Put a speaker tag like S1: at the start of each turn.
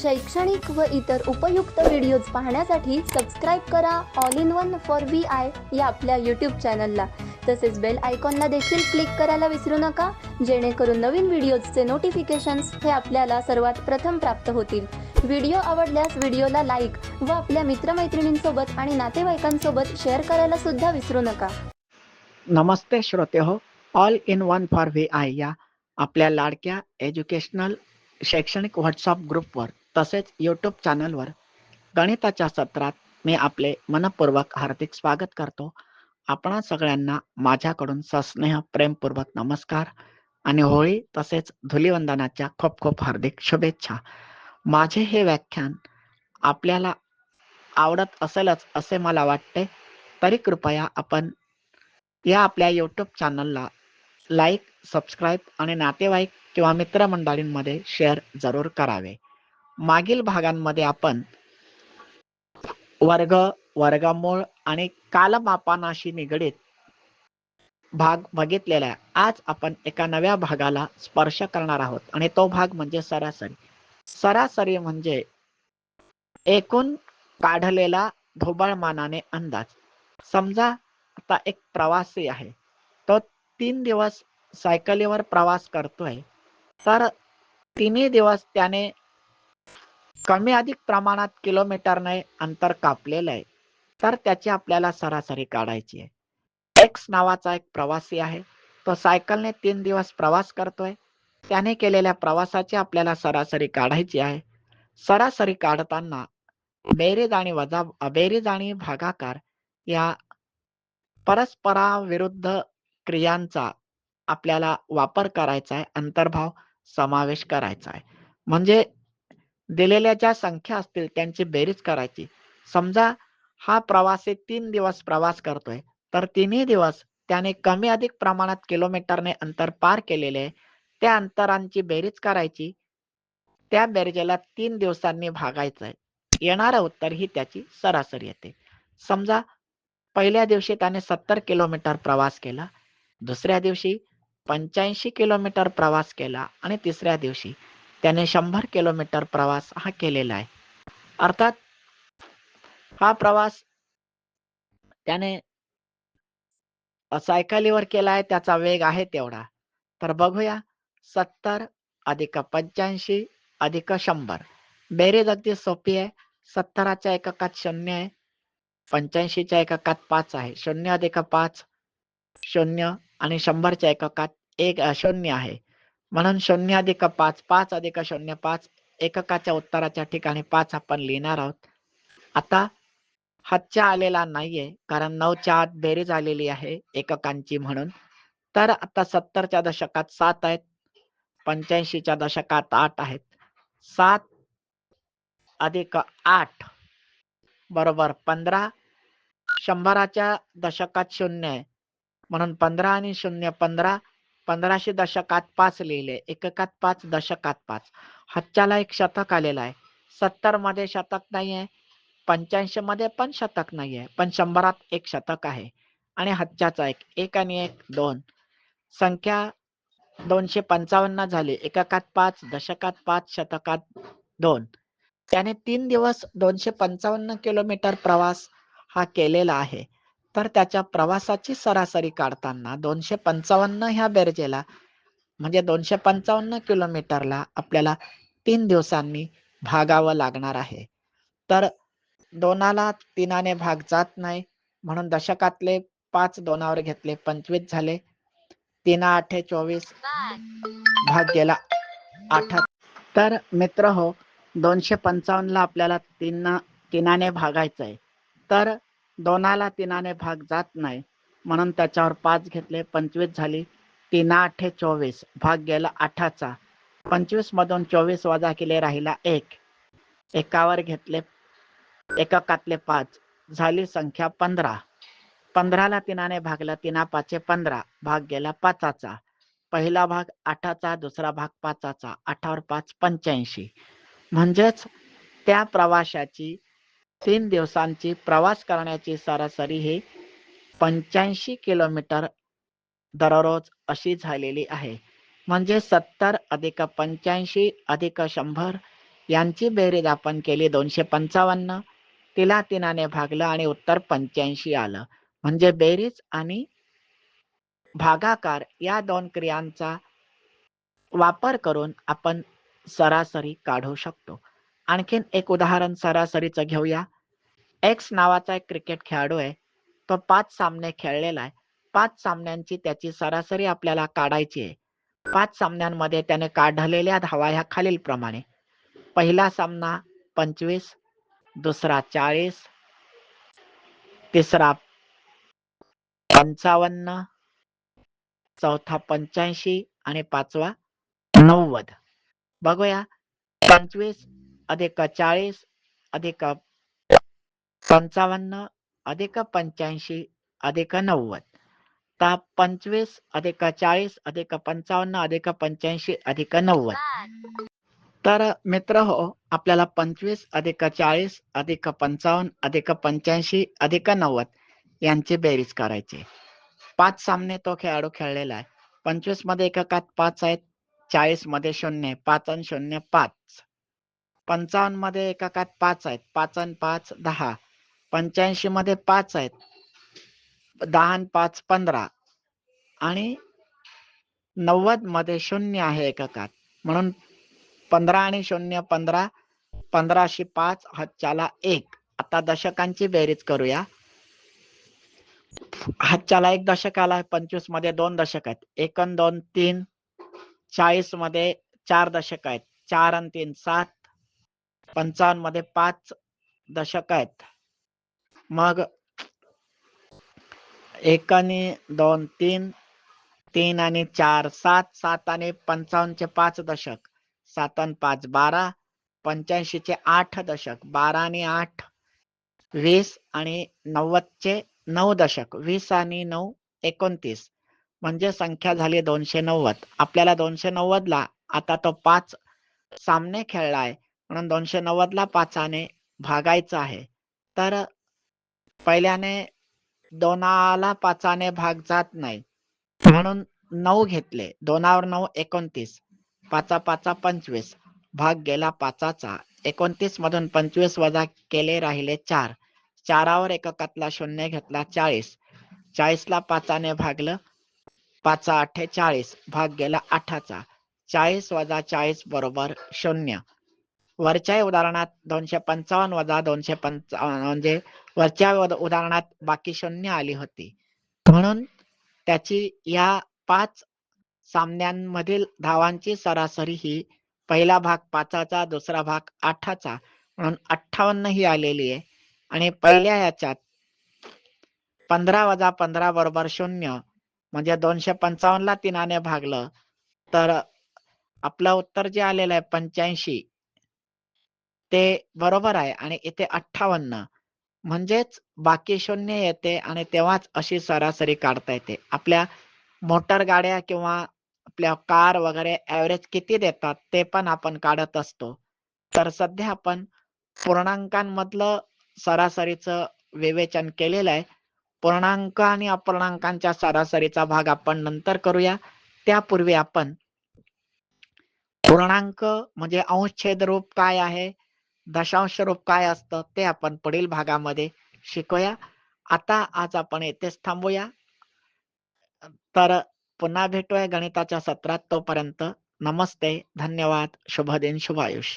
S1: शैक्षणिक व इतर उपयुक्त व्हिडिओज पाहण्यासाठी सबस्क्राईब करा all in one for VI या आपल्या यूट्यूब चॅनलला. तसेच बेल आयकॉनला देखील क्लिक करायला विसरू नका, जेणेकरून नवीन व्हिडिओजचे नोटिफिकेशन्स हे आपल्याला सर्वात प्रथम प्राप्त होतील. व्हिडिओ आवडल्यास व्हिडिओला लाईक व आपल्या मित्रमैत्रिणींसोबत आणि नातेवाईकांसोबत शेअर करायला सुद्धा विसरू नका.
S2: नमस्ते श्रोते हो, all in one for VI या आपल्या लाडक्या एज्युकेशनल शैक्षणिक व्हॉट्सअप ग्रुपवर तसेच यूट्यूब चॅनलवर गणिताच्या सत्रात मी आपले मनपूर्वक हार्दिक स्वागत करतो. आपणा सगळ्यांना माझ्याकडून सस्नेह प्रेमपूर्वक नमस्कार आणि होळी तसेच धुलिवंदनाच्या खूप खूप हार्दिक शुभेच्छा. माझे हे व्याख्यान आपल्याला आवडत असेलच असे मला वाटते, तरी कृपया आपण या आपल्या यूट्यूब चॅनलला लाईक, सबस्क्राईब आणि नातेवाईक किंवा मित्रमंडळींमध्ये शेअर जरूर करावे. मागील भागांमध्ये आपण वर्ग, वर्गमूळ आणि कालमापनाशी निगडीत भाग बघितलेला आहे. आज आपण एका नव्या भागाला स्पर्श करणार आहोत आणि तो भाग म्हणजे सरासरी. सरासरी म्हणजे एकूण काढलेला ढोबळमानाने अंदाज. समजा आता एक प्रवासी आहे, तो 3 दिवस सायकलीवर प्रवास करतोय, तर तिन्ही दिवस त्याने कमी अधिक प्रमाणात किलोमीटरने अंतर कापलेलं आहे, तर त्याची आपल्याला सरासरी काढायची आहे. एक्स नावाचा एक प्रवासी आहे, तो सायकलने 3 दिवस प्रवास करतोय, त्याने केलेल्या प्रवासाची आपल्याला सरासरी काढायची आहे. सरासरी काढताना बेरीज आणि भागाकार या परस्पराविरुद्ध क्रियांचा आपल्याला वापर करायचा आहे, अंतर्भाव समावेश करायचा आहे. म्हणजे दिलेल्या ज्या संख्या असतील त्यांची बेरीज करायची. समजा हा प्रवासी 3 दिवस प्रवास करतोय, तर तिन्ही दिवस त्याने कमी अधिक प्रमाणात किलोमीटरने अंतर पार केलेले आहे, त्या अंतरांची बेरीज करायची. त्या बेरजेला 3 दिवसांनी भागायचं आहे. येणारं उत्तर ही त्याची सरासरी येते. समजा पहिल्या दिवशी त्याने 70 किलोमीटर प्रवास केला, दुसऱ्या दिवशी 85 किलोमीटर प्रवास केला आणि तिसऱ्या दिवशी त्याने 100 किलोमीटर प्रवास हा केलेला आहे. अर्थात हा प्रवास त्याने सायकलीवर केला आहे, त्याचा वेग आहे तेवढा. तर बघूया, 70 अधिक 85 अधिक 100. बेरीज अगदी सोपी आहे. 70च्या एककात 0 आहे, 85च्या एककात 5 आहे. 0 अधिक 5 0 आणि 100च्या एककात 0 आहे. म्हणून 0 अधिक 5 5 अधिक 0 5. एककाच्या उत्तराच्या ठिकाणी 5 आपण लिहिणार आहोत. आता हातच्या आलेला नाहीये, कारण 9च्या आत बेरीज आलेली आहे एककांची म्हणून. तर आता 70च्या दशकात 7 आहेत, 85च्या दशकात 8 आहेत. 7 अधिक 8 बरोबर 15. 100च्या दशकात 0 आहे, म्हणून 15 आणि 0 15. 1500 दशकात 5 लिहिले, एककात 5 दशकात 5. हातच्याला एक शतक आलेला आहे. 70 मध्ये शतक नाहीये, 85 मध्ये पण शतक नाहीये, पण 100त एक शतक आहे आणि हातच्याचा एक आणि 1 2. संख्या 255 झाली. एककात 5 दशकात 5 शतकात 2. त्याने 3 दिवस 255 किलोमीटर प्रवास हा केलेला आहे. तर त्याच्या प्रवासाची सरासरी काढताना 255 ह्या बेरजेला म्हणजे 255 किलोमीटरला आपल्याला 3 दिवसांनी भागावं लागणार आहे. तर 2ला 3ने भाग जात नाही, म्हणून दशकातले 5 2वर घेतले 25 झाले. 3 8 24 भाग गेला 8. तर मित्र हो, 255ला आपल्याला 3ने भागायचं आहे. तर 2ला 3ने भाग जात नाही, म्हणून त्याच्यावर 5 घेतले 25 झाली. 3 8 24 भाग गेला 8चा. 25 मधून 24 वजा केले राहिला 1. एकावर घेतले एककातले 5 झाली संख्या 15. 15ला 3ने भागला, 3 5 15 भाग गेला 5चा. पहिला भाग 8चा, दुसरा भाग 5चा. 8वर 5 85. म्हणजेच त्या प्रवाशाची 3 दिवसांची प्रवास करण्याची सरासरी ही 85 किलोमीटर दररोज अशी झालेली आहे. म्हणजे 70 अधिक 85 अधिक 100 यांची बेरीज आपण केली 255, तिला 3 भागलं आणि उत्तर 85 आलं. म्हणजे बेरीज आणि भागाकार या दोन क्रियांचा वापर करून आपण सरासरी काढू शकतो. आणखीन एक उदाहरण सरासरीचं घेऊया. एक्स नावाचा एक क्रिकेट खेळाडू आहे. तो 5 सामने खेळलेला आहे. 5 सामन्यांची त्याची सरासरी आपल्याला काढायची आहे. 5 सामन्यांमध्ये त्याने काढलेल्या धावा ह्या खालीलप्रमाणे. पहिला सामना 25, दुसरा 40, तिसरा 55, चौथा 85 आणि पाचवा 90. बघूया 25 अधिक 40 अधिक 55 अधिक 85 अधिक 90. तर 25 अधिक 40 अधिक 55 अधिक 85 अधिक 90. तर मित्र हो, आपल्याला 25 अधिक 40 अधिक 55 अधिक 85 अधिक 90 यांची बेरीज करायची. 5 सामने तो खेळाडू खेळलेला आहे. 25 मध्ये एककात 5 आहेत, 40 मध्ये 0, 5 आणि 0 5. 55 मध्ये एककात 5 आहेत, 5 आणि 5 10. 85 मध्ये 5 आहेत, 10 आणि 5 15 आणि 90 मध्ये 0 आहे एककात. म्हणून 15 आणि 0 15, 15शी 5 हातच्याला 1. आता दशकांची बेरीज करूया. हातच्याला 1 दशक आला. 25 मध्ये 2 दशक आहेत. 1 आणि 2 3. 40 मध्ये 4 दशक आहेत. 4 आणि 3 7. 55 मध्ये 5 दशक आहेत. मग 1 आणि 2 3, 3 आणि 4 7, 7 आणि 55 चे 5 दशक, 7 आणि 5 12, 85 चे 8 दशक, 12 आणि 8 20 आणि 90 चे 9 दशक, 20 आणि 9 29. म्हणजे संख्या झाली 290. आपल्याला 290 ला आता तो 5 सामने खेळलाय म्हणून 290 ला 5 ने भागायचं आहे. तर पहिल्याने 2ला 5 ने भाग जात नाही म्हणून 9 घेतले. 2वर 9 29, 5 5 25, भाग गेला 5चा. 29 मधून 25 वजा केले राहिले 4. 4वर एककातला 0 घेतला 40. 40 ला 5 ने भागलं, 5 8 40, भाग गेला 8चा. 40 वजा 40 बरोबर 0. वरच्या उदाहरणात 255 वजा 255 म्हणजे वरच्या उदाहरणात बाकी 0 आली होती. म्हणून त्याची या 5 सामन्यांमधील धावांची सरासरी ही पहिला भाग 5चा, दुसरा भाग 8चा म्हणून 58 ही आलेली आहे. आणि पहिल्या याच्यात 15 वजा 15 बरोबर 0 म्हणजे 255 ला 3 ने भागलं तर आपलं उत्तर जे आलेलं आहे 85 ते बरोबर आहे. आणि इथे 58 म्हणजेच बाकी 0 येते आणि तेव्हाच अशी सरासरी काढता येते. आपल्या मोटर गाड्या किंवा आपल्या कार वगैरे ॲव्हरेज किती देतात ते पण आपण काढत असतो. तर सध्या आपण पूर्णांकांमधलं सरासरीचं विवेचन केलेलं आहे. पूर्णांक आणि अपूर्णांकांच्या सरासरीचा भाग आपण नंतर करूया. त्यापूर्वी आपण पूर्णांक म्हणजे अंशछेद रूप काय आहे, दशांश रूप काय असतं ते आपण पुढील भागामध्ये शिकूया. आता आज आपण येथेच थांबूया. तर पुन्हा भेटूया गणिताच्या सत्रात. तोपर्यंत नमस्ते, धन्यवाद, शुभ दिन, शुभ आयुष्य.